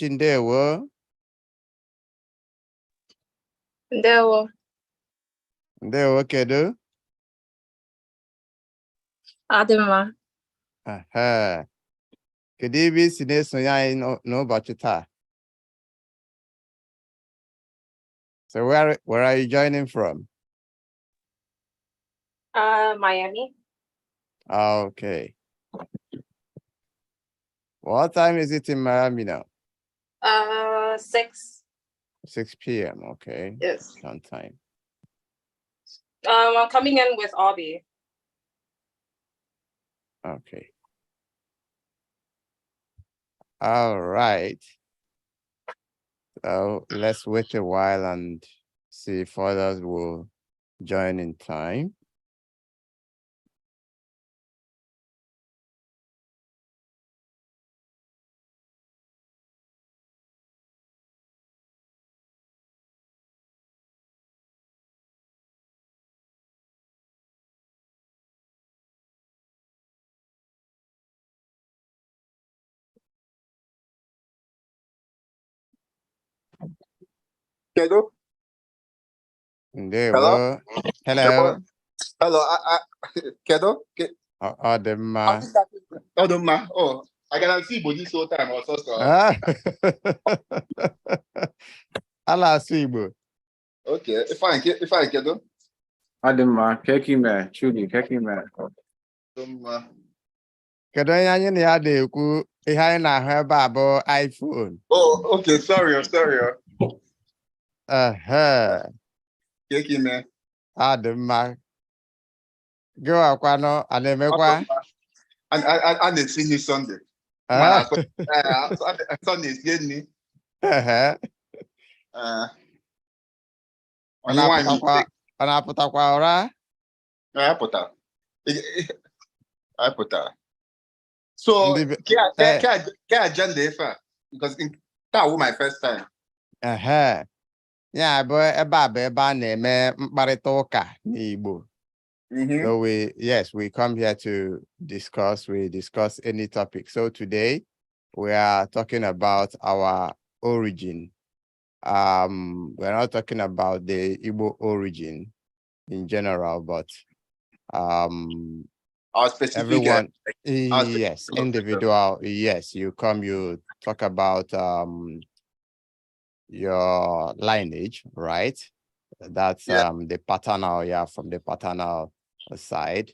Ndewo. Ndewo. Ndewo kedu? Adịmma. Kedu ebe isi na-esonye anyị n'ụbọchị taa? So where are you joining from? Miami. Okay. What time is it in Miami now? 6. 6 p.m. Okay. Yes. On time. I'm coming in with Abby. Okay. All right. So let's wait a while and see if others will join in time. Hello. Hello. Hello. Hello. Hello. Odema. Odema. Oh, I can see Igbo this whole time also. Ala Igbo. Okay. If I Kedo. Odema. Kekime. Chudi. Kekime. Kedu onye anyị na ya na-ekwu ihe anyị na-ahụ ebe a bụ iPhone. Oh, okay. Sorry. Kekime. Adịmma. Gị wakwano ana-emekwa? A na-esi nri Sunday. Sunday sie nri. Ọ na-apụtakwa ụra? Apụta. So, can agenda if because that was my first time. Yeah, but ebe a na-eme mkparịta ụka n'Igbo. So we come here to discuss any topic. So today we are talking about our origin. We're not talking about the Igbo origin in general, but our specific everyone, yes, individual, yes, you talk about your lineage, right? That's the paternal, from the paternal side.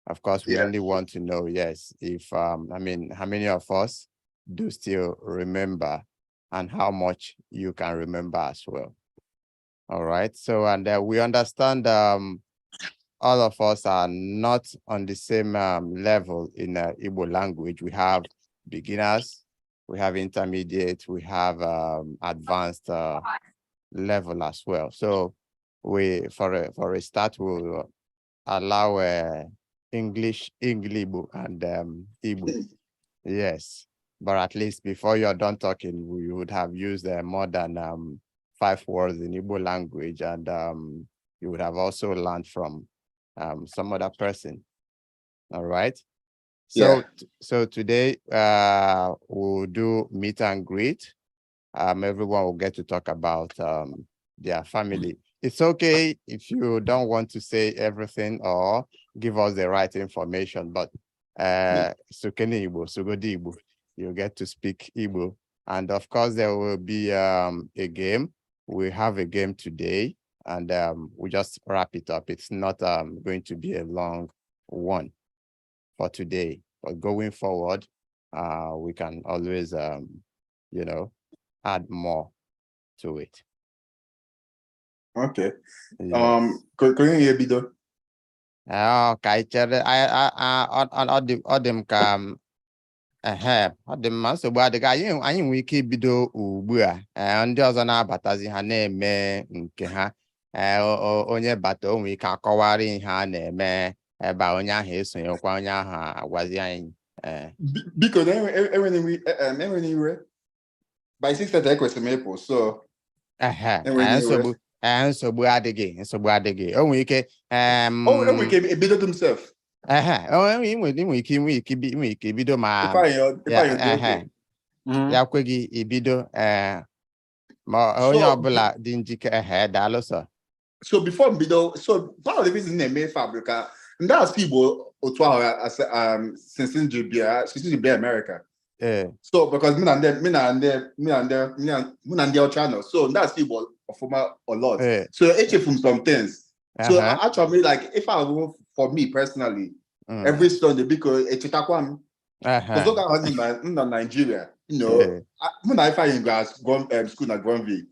Of course, we only want to know, yes, if how many of us do still remember and how much you can remember as well. All right. So, and we understand all of us are not on the same level in Igbo language. We have beginners, we have intermediate, we have advanced level as well. So we, for a start, we'll allow English, Igbo, and Igbo. Yes, but at least before you're done talking, we would have used more than 5 words in Igbo language, and you would have also learned from some other person. All right. So today we'll do meet and greet. Everyone will get to talk about their family. It's okay if you don't want to say everything or give us the right information, but Sukeni Igbo, Sugodi Igbo, you get to speak Igbo. And of course, there will be a game. We have a game today, and we just wrap it up. It's not going to be a long one for today, but going forward, we can always, add more to it. Okay. Can you hear me though? Okay, ọ dị mma, nsogbu adịghị, anyị nwere ike ibido ugbu a, ndị ọzọ na-abatazi ha na-eme nke ha, onye bata o nwere ike akọwara ihe a na-eme ebe onye ahụ esonyekwa onye ahụ agwazi anyị. Biko enwere iwe by 6:30 ekwesịrị m ịpụ, so nsogbu adịghị, o nwere ike enwere ike ebido himself. Inwe ike ibido ma ya kwe gị ibido ma onye ọbụla dị njikere daalụ sọ. So before Bido, so part of the reason they made Fabrica, and that's people since America. So because me and them channel. So that's people former a lot. So it's from some things. So actually, like if I go for me personally, every Sunday because it's Chitakwam. Because look at in Nigeria, you know, when I find in class, school at Granville.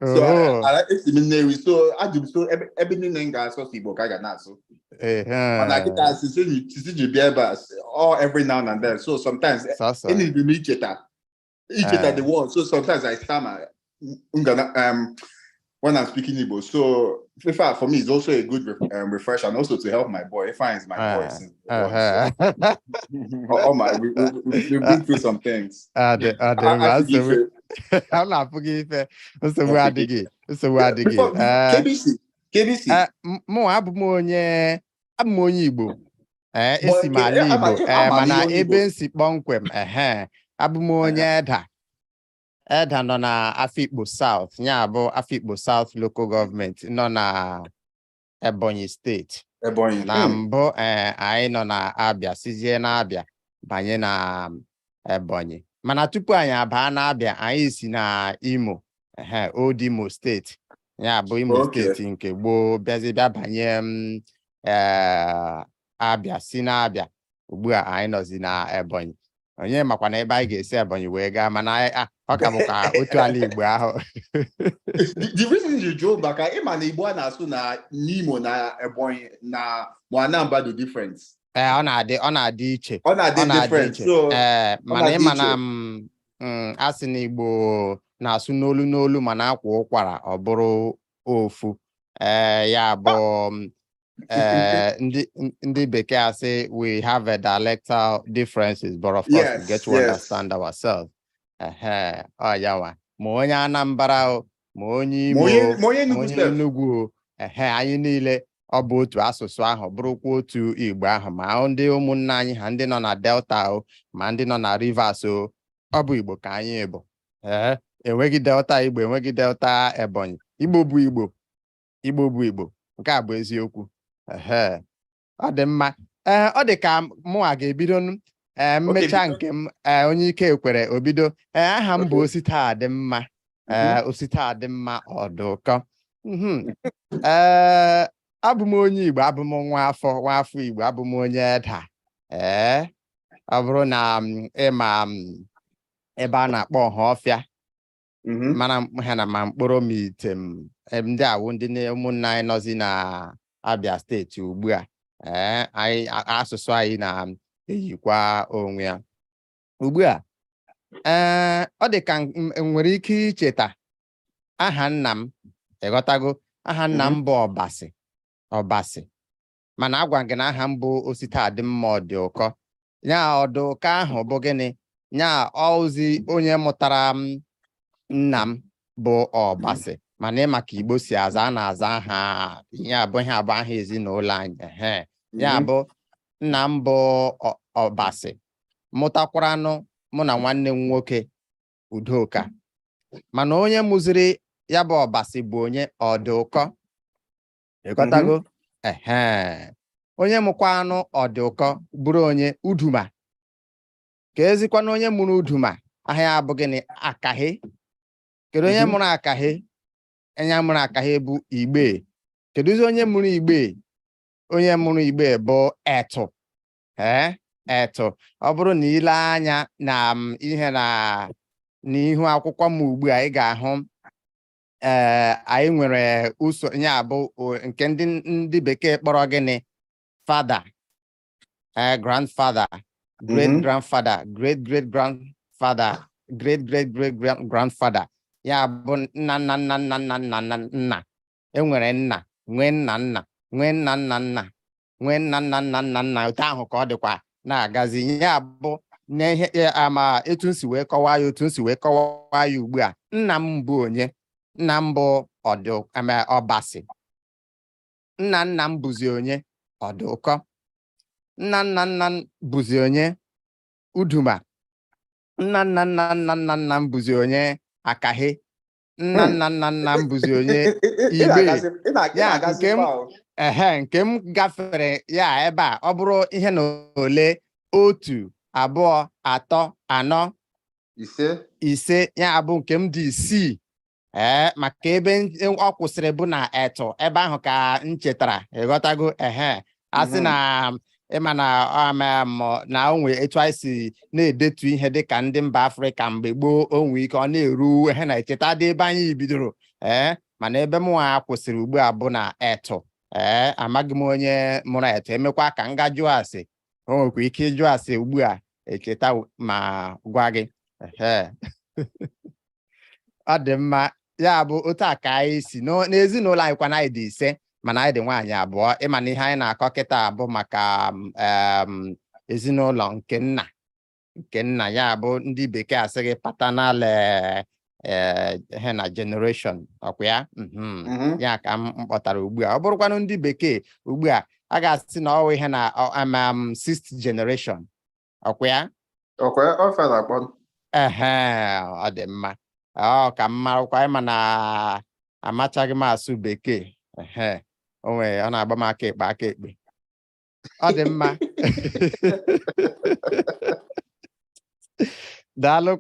So I like seminary. So I do so everything in guys so people can not so. And I get as you be all every now and then. So sometimes any each other the word. So sometimes I stammer when I'm speaking Igbo. So for me, it's also a good refresh and also to help my boy. It finds my voice. We've been through some things. I'm not forgetting. KBC. Mo abụmonye Igbo. Esi m ala Igbo. Mana ebe nsi kpọmkwem. Abụmonye Eda nọ na Afikpo South. Nya bụ Afikpo South Local Government nọ na Ebonyi State. Na mbụ anyị nọ na Abia, sizie na Abia banye na Ebonyi. Mana tupu anyị abaa na Abia, anyị si na Imo, Old Imo State. Ya bụ Imo State nke gboo bịazi bịa banye Abia, si na Abia. Ugbu a anyị nọzi na Ebonyi. Onye makwa na ebe anyị ga-esi Ebonyi wee gaa, mana ọ ka bụkwa otu ala Igbo ahụ. The reason you drove back, na Igbo na-asụ na N'Imo na Ebonyi na Anambra the difference. Ọ na-adị iche. Ọ na-adị different. So mana ịma na asị na Igbo na-asụ n'olu mana akwa ụkwara ọ bụrụ ofu. Ya bụ ndị bekee asị we have a dialectal differences, but of course we get to understand ourselves. Yawa ma onye Anambra ma onye Imo ma onye Enugu anyị niile ọ bụ otu asụsụ ahụ bụrụkwa otu Igbo ahụ, ma ndị ụmụnna anyị ha ndị nọ na Delta ma ndị nọ na Rivers ọ bụ Igbo ka anyị bụ. Enweghị Delta Igbo, enweghị Delta Ebonyi. Igbo bụ Igbo, Igbo bụ Igbo. Nke a bụ eziokwu. Ọ dị mma. Ọ dị ka mụ a ga-ebido mmecha nke m onye ike ekwere obido. Aha m bụ Osita Adịmma. Osita Adịmma Ọdụkọ. Abụ m onye Igbo, abụ m nwafọ Igbo, abụ m onye Eda. Ọ bụrụ na ịma ebe a na-akpọ Ọhafịa, mana ha na ma mkpụrụ m ite ndị awụ ndị ụmụnna anyị nọzi na Abia steeti ugbu a. Asụsụ anyị na-eyikwa onwe ya ugbu a. Ọ dị ka nwere ike icheta aha nna m. Ịghọtago aha nna m bụ Ọbasi, mana agwa gị na aha m bụ Osita Adịmma Ọdụkọ. Ya Ọdụkọ ahụ bụ gịnị? Ya ozi onye mụtara nna m bụ Ọbasi, mana ịma ka Igbo si aza a na-aza aha ya abụghị abụ aha ezinụlọ anyị. Ya bụ nna m bụ Ọbasi mụtakwaranụ mụ na nwanne m nwoke Udoka, mana onye mụziri ya bụ Ọbasi bụ onye Ọdụkọ. Ịghọtago? Onye mụkwanụ Ọdụkọ bụrụ onye Uduma. Ka ezikwana onye mụrụ Uduma aha ya bụ gịnị? Akahe. Kedu onye mụrụ Akahe? Onye mụrụ Akahe bụ Igbe. Kedu onye mụrụ Igbe? Onye mụrụ Igbe bụ Etu. Etu. Ọ bụrụ na ile anya na ihe na n'ihu akwụkwọ m ugbu a, ị ga-ahụ anyị nwere usoro ya bụ nke ndị bekee kpọrọ gịnị? Father, grandfather, great grandfather, great great grandfather, great great great grandfather. Ya bụ nna. Enwere nna, nwee nna, nwee nna, nwee nna. Otu ahụ ka ọ dịkwa na-agazi. Ya bụ n'ihe ama etu nsi wee kọwaa ya, otu nsi wee kọwaa ya ugbu a. Nna m bụ onye? Nna m bụ Ọbasi. Nna m bụzi onye? Ọdụkọ. Nna bụzi onye? Uduma. nna mbuzi onye akahe. Nna mbuzi onye igbe. Ya nke m gafere ya ebe a ọ bụrụ ihe na ole 1 2 3 4 5 ya bụ nke m dị 6 maka ebe ọ kwụsịrị bụ na eto ebe ahụ ka m chetara ịghọtago asị na ịma na onwe etu anyị si na-edetu ihe dịka ndị mba Afrịka mgbe gboo onwe ike ọ na-eru na-echeta dị ebe anyị bidoro mana ebe m nwa kwụsịrị ugbu a bụ na eto amaghị m onye mụrụ eto emekwa ka m ga jụọ asị o nwekwa ike ịjụ asị ugbu a echeta ma gwa gị ọ dị mma ya bụ otu a ka anyị si n'ezinụlọ anyị kwa na anyị dị 5 mana anyị dị nwaanyị 2 ịma na ihe anyị na-akọ kịta abụ maka ezinụlọ nke nna ya bụ ndị bekee asịghị paternal generation ọkwa ya ya ka m kpọtara ugbu a ọ bụrụkwanụ ndị bekee ugbu a ga-asị na ọwụ ihe na 6th generation ọkwa ya ọ dị mma ka m marakwa ịma na amachaghị m asụ bekee ọ na-agba m aka ekpe ọ dị mma daalụ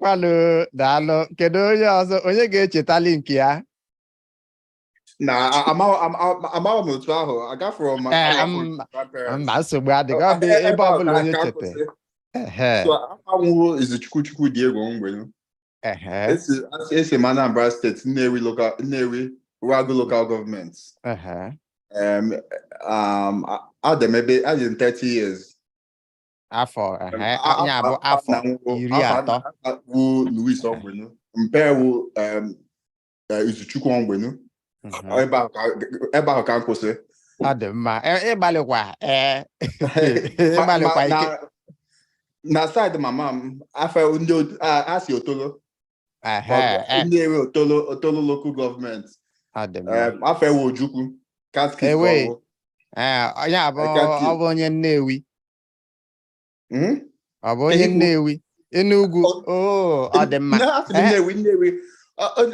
kedu onye ọzọ onye ga-echetali nke ya amaghị m otu ahụ agafere mba nsogbu adịghị ọ bụ ebe ọbụla onye chetara anwụrụ Izuchukwu dị egwu mgbenu esi m Anambra steeti Nnewi Rural Local Government adị m 30 years afọ ya bụ afọ 30 wu Louis Ogbenu mpewu Izuchukwu Ogbenu ebe ahụ ka m kwụsị ọ dị mma ịgbalịkwa ike na side mama m afọ ndị asị Otolo Nnewi Otolo local government afọ ewu Ojukwu Caskit ya bụ ọ bụ onye Nnewi ọ bụ onye Nnewi Enugu ọ dị mma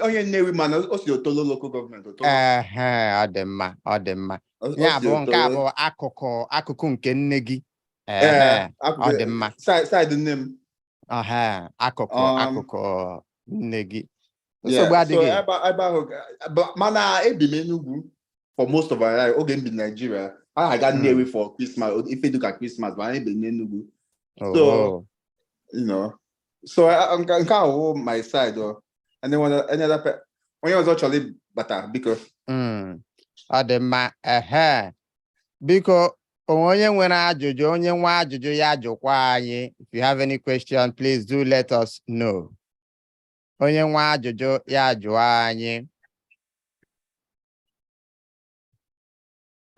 onye Nnewi mana o si Otolo local government ọ dị mma ya bụ nke a bụ akụkụ nke nne gị ọ dị mma side nne m akụkụ nne gị nsogbu adịghị ebe ahụ mana ebi m Enugu for most of our life oge m bi Nigeria I got Nnewi for Christmas ife dịka Christmas but anyị bi n'Enugu so so nke ahụ my side onye ọzọ chọrọ ịbata biko ọ dị mma biko onye nwere ajụjụ onye nwe ajụjụ ya jụkwa anyị if you have any question please do let us know onye nwe ajụjụ ya jụọ anyị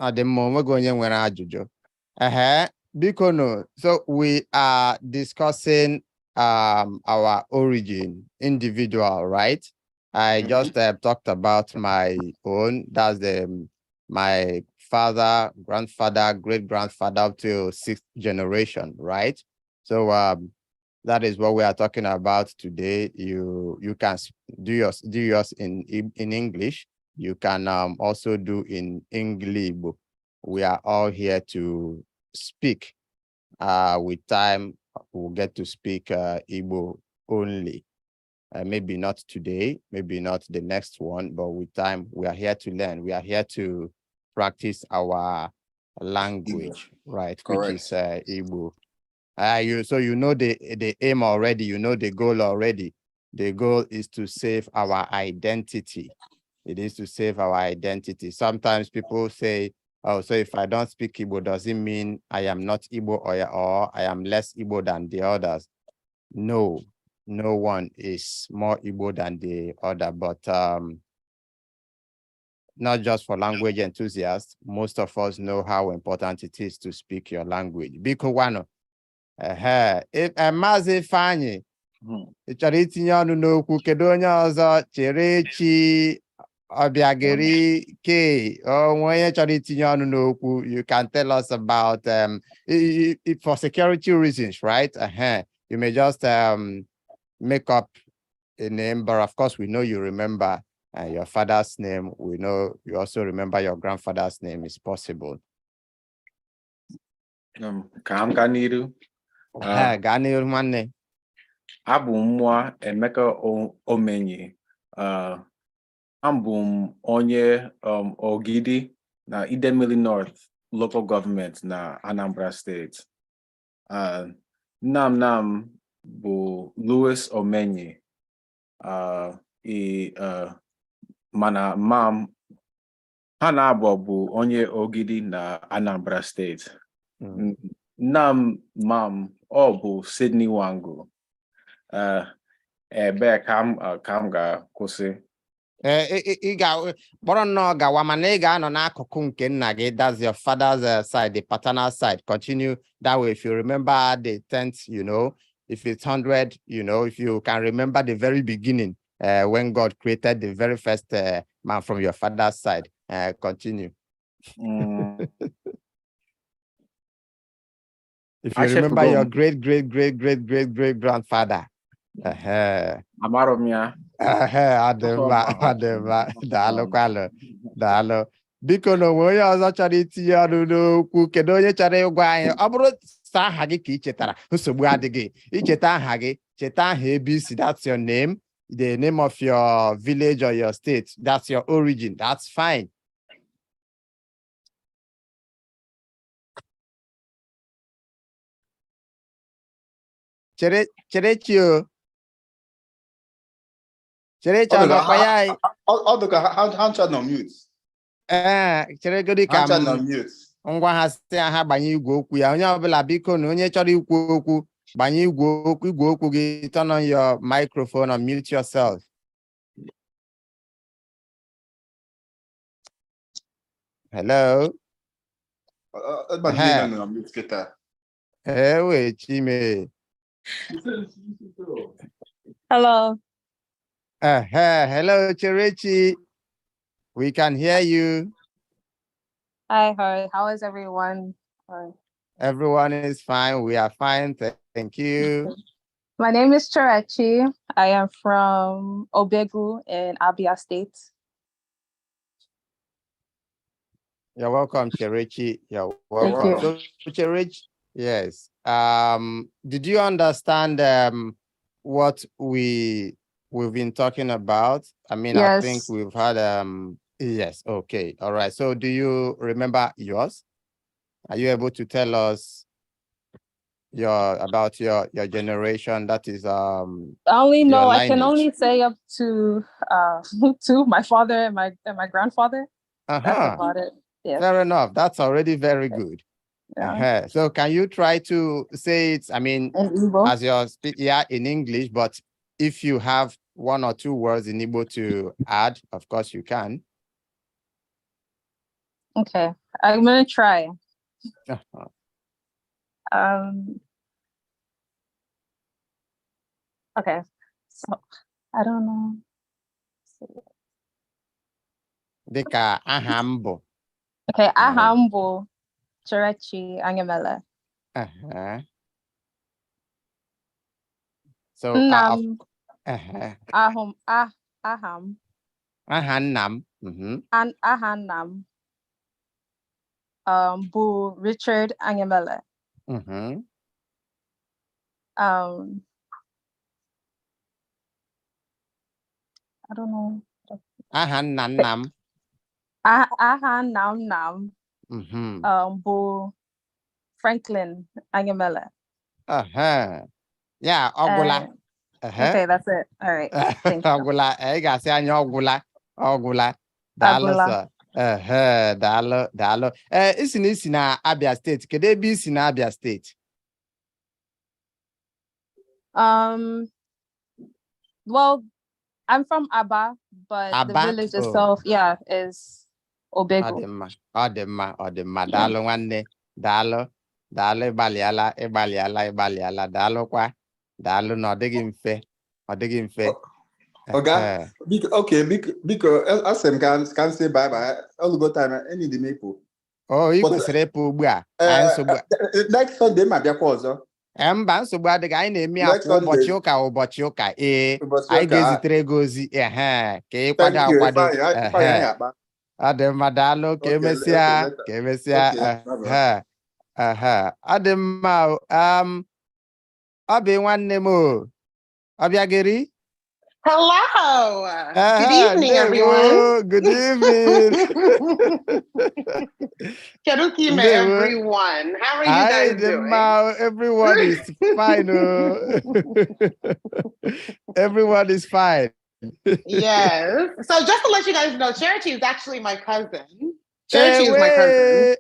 ọ dị mma onweghị onye nwere ajụjụ biko no so we are discussing our origin individual, right? I just talked about my own, that's my father, grandfather, great-grandfather up to 6th generation, right? So that is what we are talking about today. You can do yours in English. You can also do in English. We are all here to speak. With time, we'll get to speak Igbo only. Maybe not today, maybe not the next one, but with time, we are here to learn. We are here to practice our language, right? Correct. Which is Igbo. So you know the aim already, you know the goal already. The goal is to save our identity. It is to save our identity. Sometimes people say, oh, so if I don't speak Igbo, does it mean I am not Igbo or I am less Igbo than the others? No, no one is more Igbo than the other, but not just for language enthusiasts. Most of us know how important it is to speak your language. Biko wano, Maazị Ifeanyị, ị chọrọ itinye ọnụ n'okwu, kedu onye ọzọ chere chi Obiageri K, onye chọrọ itinye ọnụ n'okwu, you can tell us about for security reasons, right? You may just make up a name, but of course we know you remember your father's name. We know you also remember your grandfather's name. Is possible. Kam Ganiru. Ganiru Mane. Abu Mwa Emeka Omenyi. Ambum Onye Ogidi na Idemili North local government na Anambra State. Nam bu Louis Omenyi. Mana mam Hanabo bu Onye Ogidi na Anambra State. Nam mam Obu Sydney Wangu. Ebe kam ga kwụsị. Ị kpọrọ nnọọ gawa mana ị ga-anọ n'akụkụ nke nna gị. That's your father's side, the paternal side. Continue that way. If you remember the 10th, you know, if it's 100, you know, if you can remember the very beginning, when God created the very first man from your father's side, continue. If you remember your great grandfather. Amaromia. Daalụ. Biko na onwe onye ọzọ chọrọ itinye ọnụ n'okwu, kedu onye chọrọ ịgwa anyị? Ọ bụrụ saa aha gị ka ị chetara, nsogbu adịghị. Icheta aha gị, cheta aha ebe isi, that's your name, the name of your village or your state, that's your origin, that's fine. Cherechi o. Cherechi ọ nọkwa ya? Ọ dịka ha ncha nọ mute. Cheregodi ka ngwa ha site ha gbanye igwe okwu ya. Onye ọbụla biko na onye chọrọ ikwu okwu, gbanye igwe okwu gị, turn on your microphone and mute yourself. Hello. Wait, Chime. Hello. Hello, Cherechi. We can hear you. Hi. How is everyone? Everyone is fine. We are fine. Thank you. My name is Cherechi. I am from Obegu in Abia State. You're welcome, Cherechi. You're welcome. Thank So, you. Cherechi, yes. Did you understand what we've been talking about? I mean, yes. I think we've had yes, okay, all right. So do you remember yours? Are you able to tell us about your generation? That is I only know I can only say up to my father and my grandfather. That's about it. Yes. Fair enough. That's already very good. Yeah. So can you try to say it, I mean, in Igbo? as your in English, but if you have one or two words in Igbo to add, of course you can. Okay, I'm gonna try. Okay, so I don't know. Deka ahambo. Okay, ahambo Cherechi Angemele. So aham ahannam. And ahannam bu Richard Angemele. I don't know. Ahannam. Ahannam. Bu Franklin Angemele. Yeah, Ogula. Okay, that's it. All right. Thank you. Ogula. I got say Ogula. Dalo. Dalo. Isi na Abia State. Kede bi isi na Abia State? Well, I'm from Aba, but the village itself, is Obegu. Odema. Dalo nwanne. Dalo Ibaliala. Dalo kwa. Dalo no ọdịghị mfe. Okay, because as them can say bye. All go time. Any the maple. Oh, you kwesịrị ịpụ ugbu a. Next Sunday, my dear cause. Mba nsogbu adịghị anyị na-eme ya kwa ụbọchị ụka anyị ga-ezitere gị ozi ka ị kwado akwado ọ dị mma daalụ ka emesịa ọ dị mma ọ bụ nwanne m ọ bịagịrị. Hello. Good evening, everyone. Good evening. Everyone. How are you guys doing? Everyone is fine. Everyone is fine. Yes. So just to let you guys know, Charity is actually my cousin. Charity is my cousin.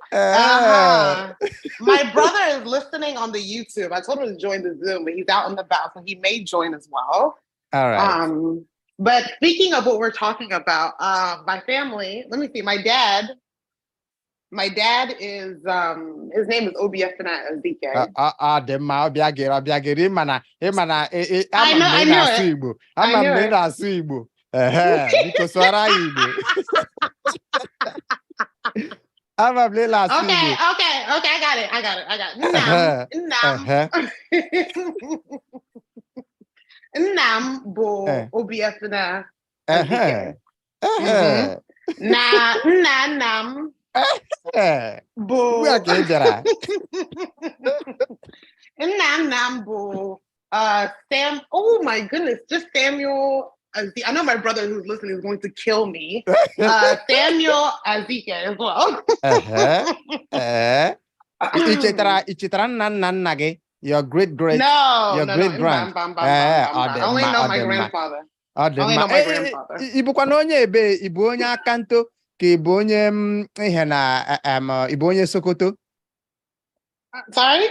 My brother is listening on the YouTube. I told him to join the Zoom, but he's out and about, so he may join as well. All right. But speaking of what we're talking about, my family, let me see, my dad is his name is Obiefina Ezike. Okay, I got it. Nnam bo Obiefina Ezike. Na nnam bo nnam bo Sam. Oh my goodness, just Samuel. I know my brother who's listening is going to kill me. Samuel Ezike as well. Your great grand. Only know my grandfather. Only know my grandfather. Ibu onye akanto ka ibu onye ihe na ibu onye Sokoto. Sorry?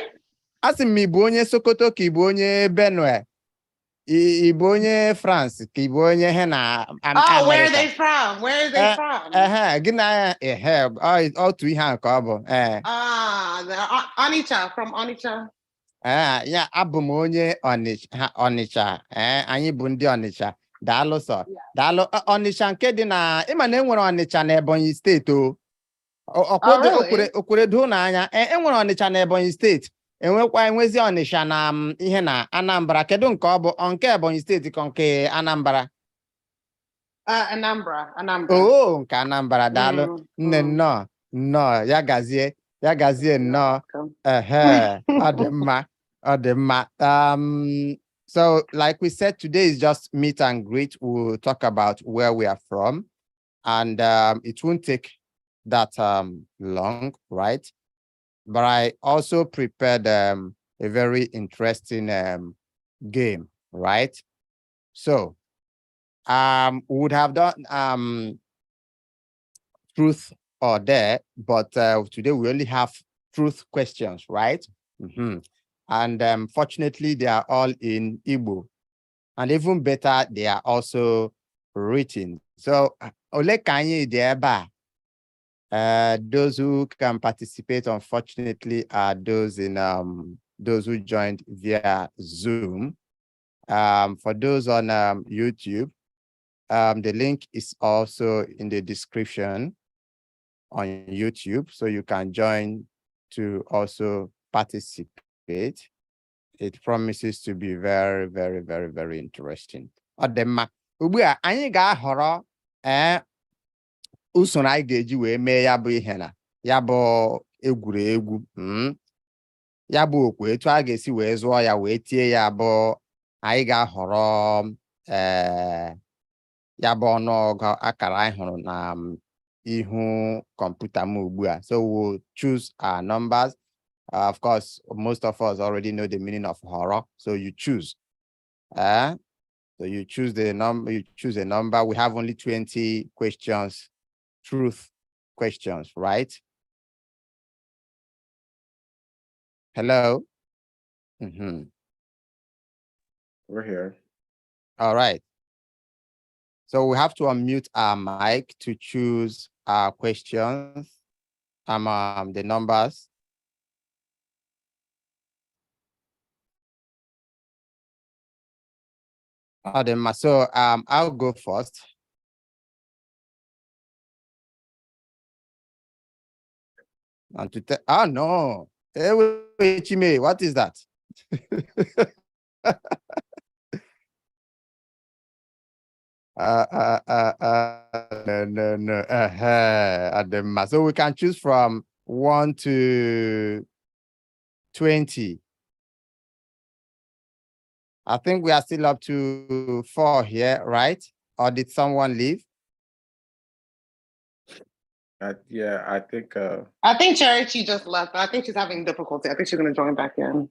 Asị m ibu onye Sokoto ka ibu onye Benue. Ibu onye France ka ibu onye he na America. Where are they from? Gịna otu ihe a ka ọ bụ. Onitsha, from Onitsha. Ya abụ m onye Ọnịcha anyị bụ ndị Ọnịcha daalụ sọ daalụ Ọnịcha nke dị na ịma na enwere Ọnịcha na Ebonyi steeti okweredo n'anya enwere Ọnịcha na Ebonyi steeti enwezi Ọnịcha na ihe na Anambra kedu nke ọ bụ nke Ebonyi steeti ka nke Anambra Anambra nke Anambra daalụ nne nnọọ ya gazie nnọọ ọ dị mma. So like we said, today is just meet and greet. We'll talk about where we are from, and it won't take that long, right? But I also prepared a very interesting game, right? So we would have done truth or dare, but today we only have truth questions, right? And fortunately, they are all in Igbo. And even better, they are also written. So, Ole Kanye Deba, those who can participate, unfortunately, are those in those who joined via Zoom. For those on YouTube, the link is also in the description on YouTube, so you can join to also participate. It promises to be very, very, very, very interesting. Ugbu a anyị ga-ahọrọ usoro anyị ga-eji wee mee ya bụ ihe na ya bụ egwuregwu ya bụ okwu etu a ga-esi wee zụọ ya wee tie ya bụ anyị ga-ahọrọ ya bụ ọnụọgụ akara anyị hụrụ na ihu kọmputa m ugbu a. So we'll choose our numbers. Of course, most of us already know the meaning of horror. So you choose. So you choose the number. You choose a number. We have only 20 questions, truth questions, right? Hello. We're here. All right. So we have to unmute our mic to choose our questions. The numbers. So I'll go first. And to oh no, what is that? No. So we can choose from 1 to 20. I think we are still up to 4 here, right? Or did someone leave? Yeah, I think. I think Charity just left. I think she's having difficulty. I think she's gonna join back in.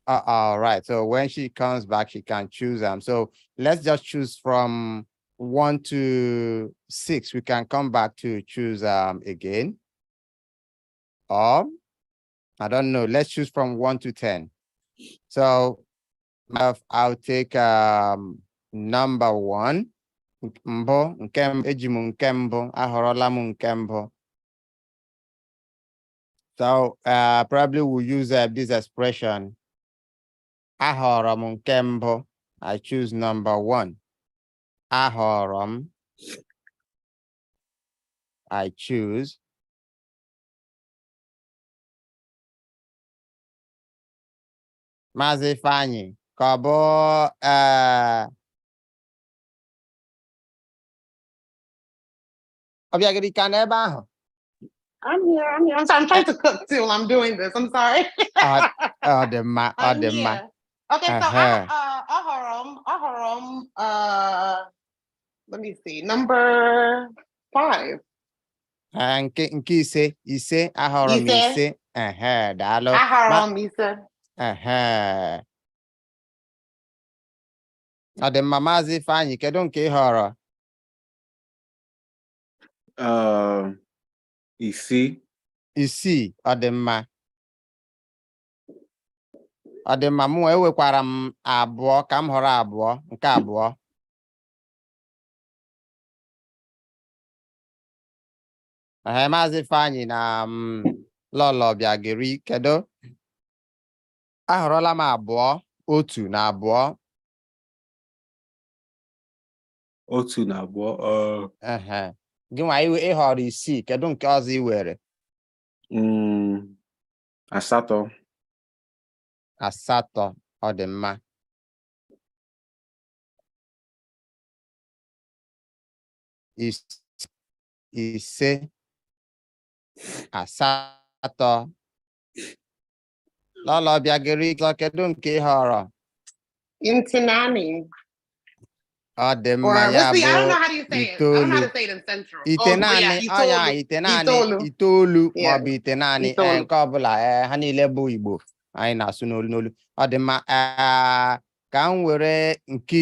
All right. So when she comes back, she can choose them. So let's just choose from 1 to 6. We can come back to choose again. Or I don't know. Let's choose from 1 to 10. So I'll take number 1. Mbụ eji m nke mbụ, ahọrọla m nke mbụ. So probably we'll use this expression. Ahọrọ m nke mbụ. I choose number 1. Ahọrọ m. I choose. Maazị Ifeanyi, ka ọ bụ ọbịagịrị ka n'ebe ahụ? I'm here. I'm sorry. I'm trying to cook too while I'm doing this. I'm sorry. Okay, so Aharom, let me see, number 5. Nke ise, ahọrọ m ise. Daalụ. Aharom ise. Ọ dị mma, Maazị Ifeanyi, kedu nke ị họrọ? Isii, ọ dị mma. Ọ dị mma, mụ ewekwara m abụọ ka m họrọ abụọ, nke abụọ. Maazị Ifeanyi na Lọlọ Bịagịrị, kedu? Ahọrọla m abụọ, 1 na 2. 1 na 2. Gị nwa ịhọrọ 6, kedu nke ọzọ ị were? Asatọ. Asatọ, ọ dị mma. Ise, asatọ. Lọlọ Bịagịrị, kedu nke ị họrọ? Intinani. Ọ dị mma, ya bụ I don't know how do you say it. I don't know how to say it in Central. Itenani, itoolu, maọbụ itenani, nke ọbụla ha niile bụ Igbo. Anyị na-asụ n'olu. Ọ dị mma, ka m were nke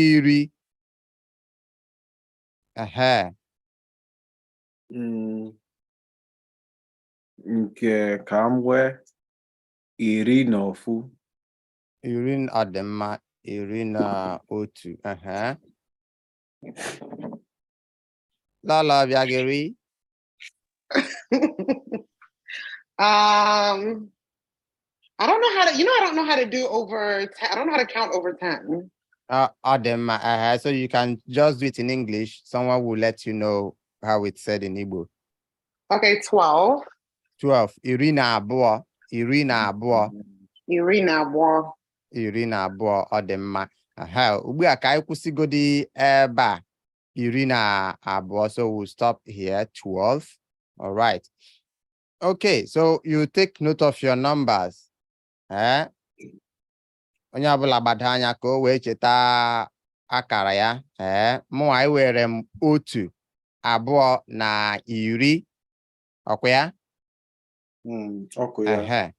10. Nke ka m wee 11. 10, ọ dị mma, 11. Lọlọ Bịagịrị. I don't know how to, I don't know how to do over 10. I don't know how to count over 10. So you can just do it in English. Someone will let you know how it's said in Igbo. Okay, 12. 12. Iri na abụọ. Ọ dị mma. Ugbu a ka anyị kwụsịgodi ebe a. 12. So we'll stop here. 12. All right. Okay, so you take note of your numbers. Onye ọbụla gbado anya ka o wee cheta akara ya. Mụ anyị were m 1, 2 na 10. Ọkwa ya? Ọkụ ya.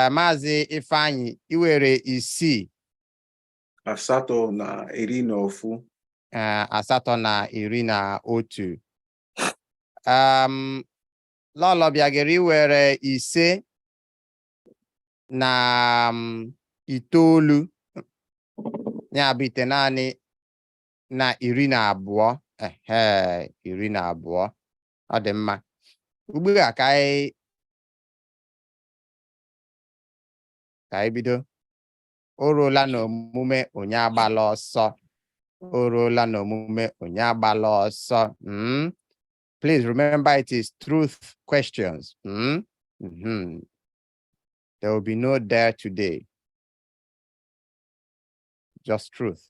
Maazị Ifeanyi, I were 6. Asatọ na 11. Asatọ na 11. Lọlọ Bịagịrị, I were 5 na 9. Ya bụ itenani na 12. 12. Ọ dị mma. Ugbu a ka anyị bido. O ruola n'omume onye agbala ọsọ. Please remember, it is truth questions. There will be no there today. Just truth.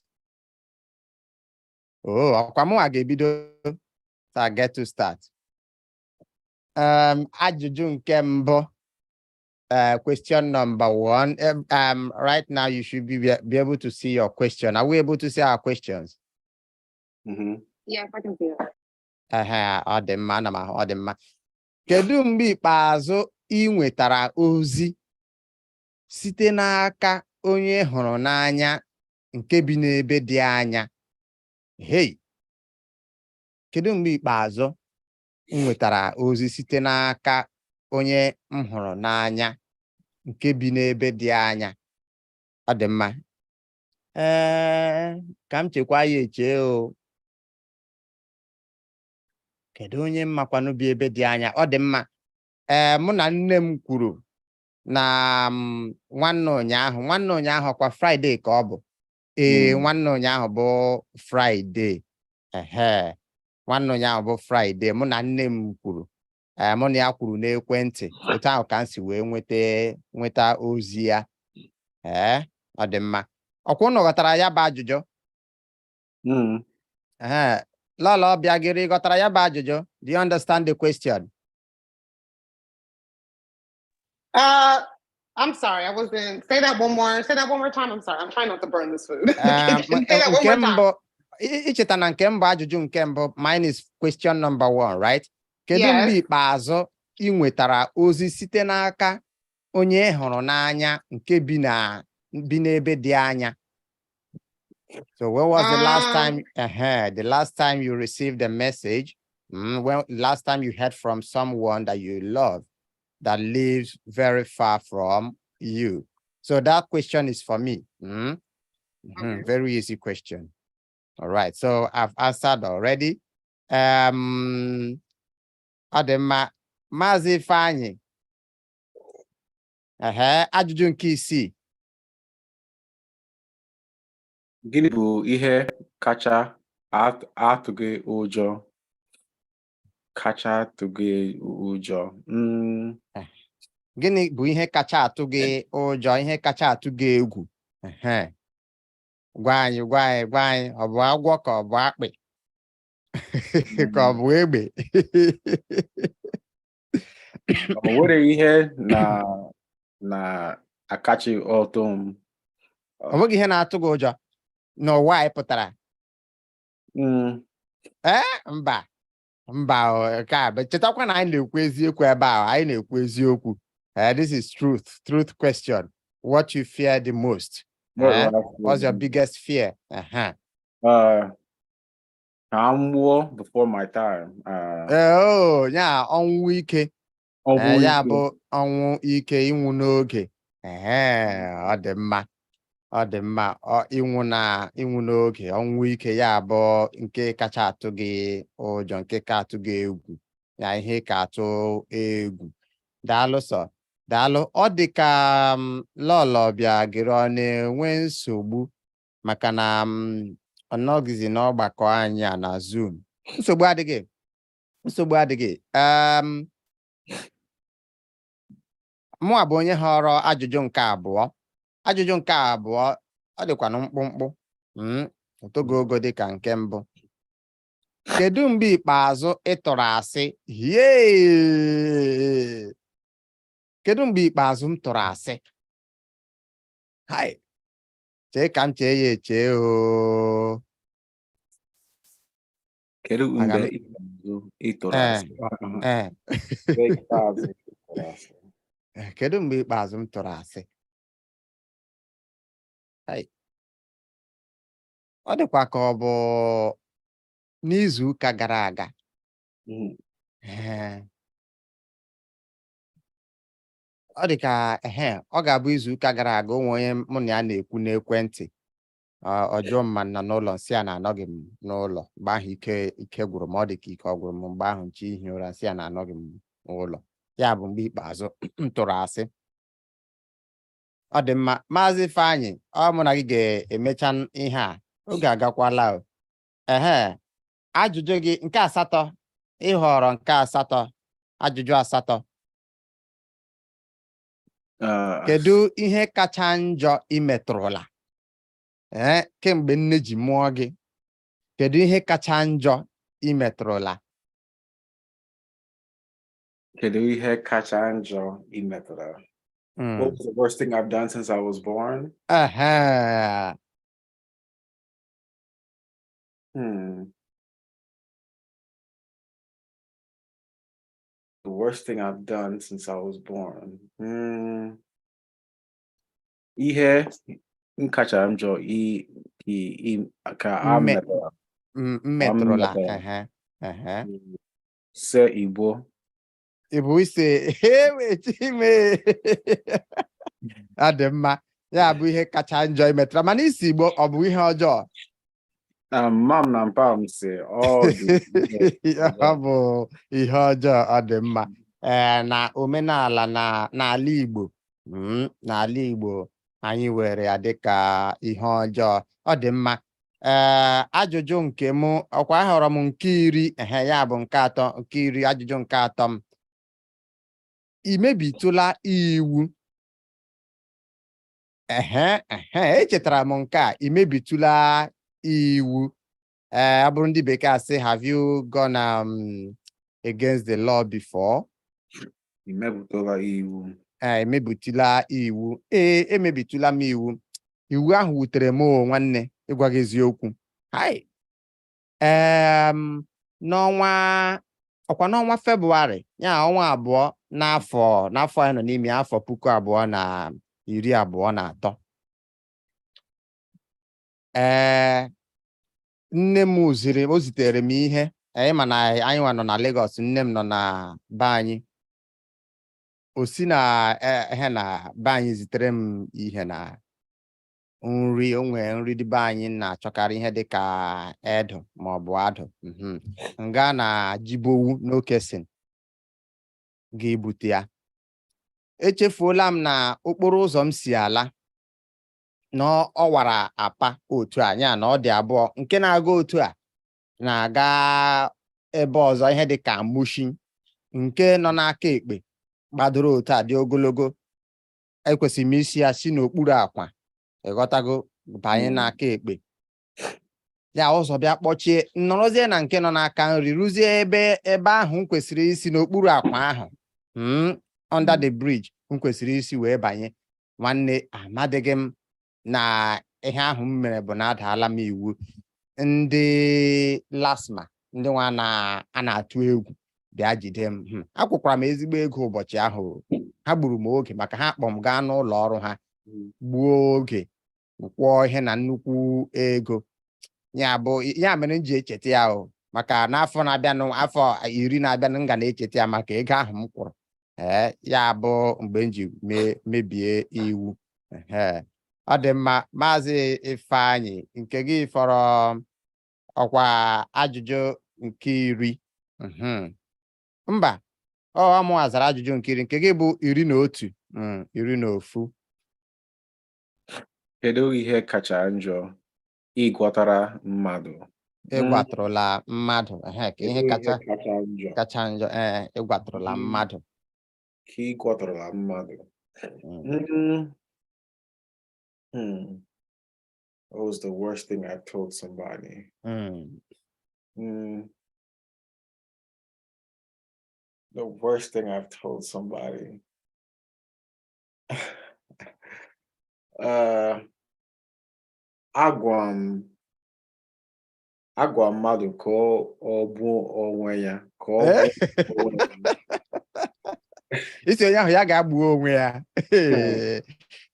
Oh, so I get to start. Ajụjụ nke mbụ. Question number 1. Right now you should be able to see your question. Are we able to see our questions? Yes, I can see it. Ọ dị mma na ma ọ dị mma. Kedu mgbe ikpeazụ ị nwetara ozi site n'aka onye hụrụ n'anya nke bi n'ebe dị anya? Hey. Kedu mgbe ikpeazụ ị nwetara ozi site n'aka onye m hụrụ n'anya nke bi n'ebe dị anya? Ọ dị mma. Ka m chekwa ya eche o. Kedu onye mmakwanụ bi ebe dị anya? Ọ dị mma. Mụ na nne m kwuru na nwanne ụnyaahụ kwa Friday ka ọ bụ. Nwanne ụnyaahụ bụ Friday. Nwanne ụnyaahụ bụ Friday. Mụ na nne m kwuru. Mụ na ya kwuru n'ekwentị. Otu ahụ ka m si wee nweta ozi ya. Ọ dị mma. Ọkwa unu ghọtara ya bụ ajụjụ? Lolo Biagiri, ghọtara ya bụ ajụjụ? Do you understand the question? I'm sorry, I wasn't. Say that one more time. I'm sorry, I'm trying not to burn this food. Say that one more time. Icheta na nke mbụ ajụjụ nke mbụ. Mine is question number 1, right? Kedu mgbe ikpeazụ ị nwetara ozi site n'aka onye hụrụ n'anya nke bi n'ebe dị anya? So when was the last time? The last time you received a message? When last time you heard from someone that you love that lives very far from you? So that question is for me. Okay. Very easy question. All right. So I've answered already. Adema Mazi Fanyi. Ajụjụ nke 6. Gịnị bụ ihe kacha atụ gị ụjọ? Gịnị bụ ihe kacha atụ gị ụjọ? Ihe kacha atụ gị egwu? Gwa anyị. Ọ bụ agwọ ka ọ bụ akpị? Ka ọ bụ egbe? O nwere ihe na-akachi ọtọ m. Ọ bụghị ihe na-atụ gị ụjọ n'ụwa anyị pụtara? Mba, ka chetakwa na anyị na-ekwu eziokwu ebe ahụ. Anyị na-ekwu eziokwu. This is truth question. What you fear the most? What's your biggest fear? I'm war before my time. Yeah, ọnwụ ike. Ya bụ ọnwụ ike, ịnwụ n'oge. Ọ dị mma. Ịnwụ n'oge, ọnwụ ike, ya bụ nke kacha atụ gị ụjọ, nke ka atụ gị egwu. Ya ihe ka atụ egwu. Daalụ sọ. Daalụ. Ọ dị ka Lolo Biagiri ọ na-enwe nsogbu maka na ọ nọgizi n'ọgbakọ anyị a na Zoom. Nsogbu adịghị. Mụa bụ onye họrọ ajụjụ nke abụọ. Ajụjụ nke abụọ ọ dịkwanụ mkpụmkpụ. Otogogo dị ka nke mbụ. Kedu mgbe ikpeazụ ị tụrụ asị? Kedu mgbe ikpeazụ m tụrụ asị? Chee ka m chee ya eche o. Kedu mgbe ikpeazụ ị tụrụ asị? Kedu mgbe ikpeazụ m tụrụ asị? Ọ dịkwa ka ọ bụ n'izu ụka gara aga. Ọ dị ka ọ ga-abụ izu ụka gara aga. Onwe onye mụ na ya na-ekwu n'ekwentị. Ọjọọ mma nọ n'ụlọ, nsị ya na anọghị m n'ụlọ. Mgbe ahụ ike gwụrụ m. Ọ dị ka ike ọ gwụrụ m mgbe ahụ, nchi ihi ụra, nsị ya na anọghị m n'ụlọ. Ya bụ mgbe ikpeazụ m tụrụ asị. Ọ dị mma. Maazị Ifeanyị, ọ mụ na gị ga-emecha ihe a. Oge agakwala. Ajụjụ gị nke asatọ. Ị họrọ nke asatọ. Ajụjụ asatọ. Kedu ihe kacha njọ imetrụla? Kemgbe nne ji mụọ gị. Kedu ihe kacha njọ imetrụla? Kedu ihe kacha njọ imetrụla? What was the worst thing I've done since I was born? The worst thing I've done since I was born. Ihe kacha njọ ka metrụla. Se Igbo. Igbo ise ime adị mma. Ya bụ ihe kacha njọ imetụla, mana isi Igbo ọ bụ ihe ọjọọ? Mam na mpa m si ọ bụ ihe ọjọọ. Ọ dị mma. Na omenala n'ala Igbo, n'ala Igbo anyị were ya dịka ihe ọjọọ. Ọ dị mma. Ajụjụ nke m ọkwa ahọrọ m nke iri, ya bụ nke atọ, nke iri, ajụjụ nke atọ m. I mebitụla iwu? Echetara m nke a. I mebitụla iwu? Ọ bụrụ ndị bekee asị, have you gone against the law before? I mebitụla iwu? Emebitụla iwu. Emebitụla m iwu. Iwu ahụ wutere m nwanne, ịgwa gị eziokwu. N'ọnwa Febụwarị, ya ọnwa abụọ n'afọ anyị nọ n'ime, afọ 2023. Nne m o zitere m ihe. Anyị ma na anyị nwa nọ na Lagos, nne m nọ na be anyị. O si na be anyị zitere m ihe na nri. O nwere nri dị be anyị na-achọkarị ihe dị ka edo ma ọ bụ adụ. Nga na jibowu n'okesin ga-ebute ya. Echefuola m na okporo ụzọ m si ala na ọ wara apa otu a, ya na ọ dị abụọ. Nke na-aga otu a na-aga ebe ọzọ, ihe dị ka Mushi. Nke nọ n'aka ekpe gbadoro otu a dị ogologo. Ekwesịrị m isi ya si n'okpuru akwa, ịghọtago, banye n'aka ekpe. Ya ụzọ bịa kpọchie, nọrọzie na nke nọ n'aka nri, ruzie ebe ahụ m kwesịrị isi n'okpuru akwa ahụ, under the bridge m kwesịrị isi wee banye. Nwanne, amadịghị m na ihe ahụ m mere bụ na adaala m iwu. Ndị lasma, ndị nwa a na-atụ egwu bịa jide m. Akwụkwara m ezigbo ego ụbọchị ahụ. Ha gburu m oge maka ha kpọ m gaa n'ụlọ ọrụ ha, gbuo oge, kwụọ ihe na nnukwu ego. Ya mere m ji echeta ya maka n'afọ na-abịanụ, afọ 10 na-abịanụ, m ga na-echeta ya maka ego ahụ m kwụrụ. Ya bụ mgbe m ji mebie iwu. Ọ dị mma. Maazị Ifeanyị, nke gị fọrọ ọkwa ajụjụ nke iri. Mba, mụ azara ajụjụ nke iri. Nke gị bụ 11. 11. Kedu ihe kacha njọ ịgwatara mmadụ? Ịgwatụrụla mmadụ. Ka ihe kacha njọ ịgwatụrụla mmadụ. Ka ịgwatụrụla mmadụ. What was the worst thing I've told somebody? The worst thing I've told somebody. Agwa mmadụ ka ọ bụ onwe ya, ka ọ bụ onwe ya. Isi onye ahụ ya ga-agbuo onwe ya.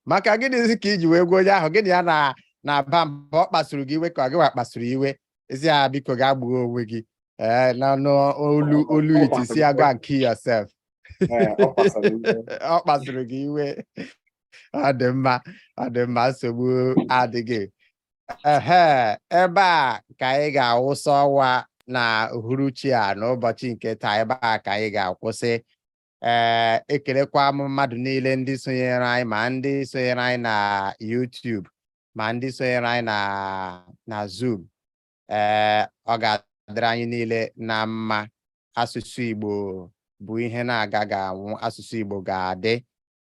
Maka gịnị ka iji wee gwa onye ahụ gịnị ya na-aba mba, ọ kpasuru gị iwe ka ọ gịwa kpasuru iwe? Isi ya, biko ga gbuo onwe gị. Olu itisi agwa kill yourself. Ọ kpasuru gị iwe. Ọ dị mma. Nsogbu adịghị. Ebe a ka anyị ga-awụsa ọwa na uhuruchi a n'ụbọchị nke taa. Ebe a ka anyị ga-akwụsị. Ekelekwa m mmadụ niile ndị sonyere anyị, ma ndị sonyere anyị na YouTube, ma ndị sonyere anyị na Zoom. Ọ ga-adịrị anyị niile na mma. Asụsụ Igbo bụ ihe na-agaghị anwụ. Asụsụ Igbo ga-adị.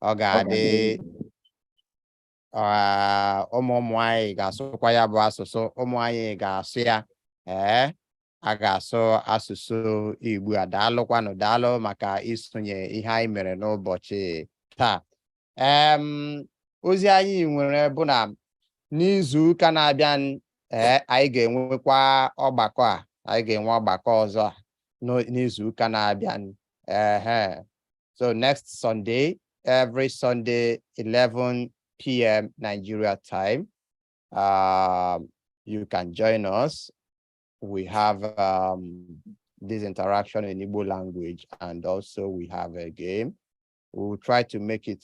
Ogade ụmụ anyị ga-asụkwa ya bụ asụsụ ụmụ anyị ga-asụ ya a ga-asụ asụsụ Igbo a daalụkwanụ daalụ maka isonye ihe anyị mere n'ụbọchị taa ozi anyị nwere bụ na n'izu ụka na-abịa anyị ga-enwekwa ọgbakọ a anyị ga-enwe ọgbakọ ọzọ n'izu ụka na-abịa so next Sunday, every Sunday 11 p.m. Nigeria time, you can join us. We have this interaction in Igbo language, and also we have a game. We'll try to make it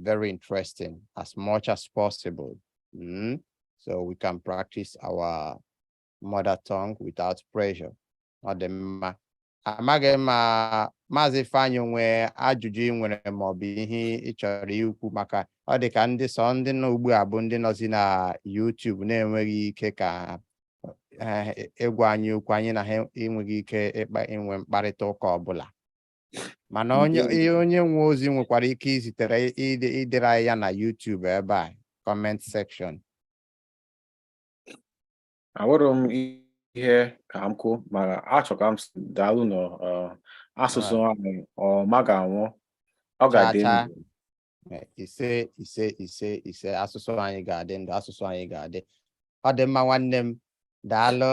very interesting as much as possible, so we can practice our mother tongue without pressure. Amaghị m Maazị Ifeanyị nwee ajụjụ ị nwere maọbụ ihe ị chọrọ ikwu maka ọ dị ka ndị nọ ugbu a bụ ndị nọzi na YouTube na-enweghị ike ka ịgwa anyị okwu anyị na ha enweghị ike inwe mkparịta ụka ọbụla mana onye nwe ozi nwekwara ike izitere idere ya na YouTube ebe a comment section. Ahụrụ m ihe ka m kwuo maka achọ ka m daalụ n'asụsụ anyị ọ maga anwụ ọ ga-adị ndụ ise asụsụ anyị ga-adị ndụ asụsụ anyị ga-adị ọ dị mma nwanne m daalụ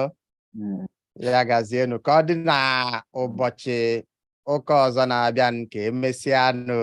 ya gazienụ ka ọ dị na ụbọchị ụka ọzọ na-abịa ka emesịanụ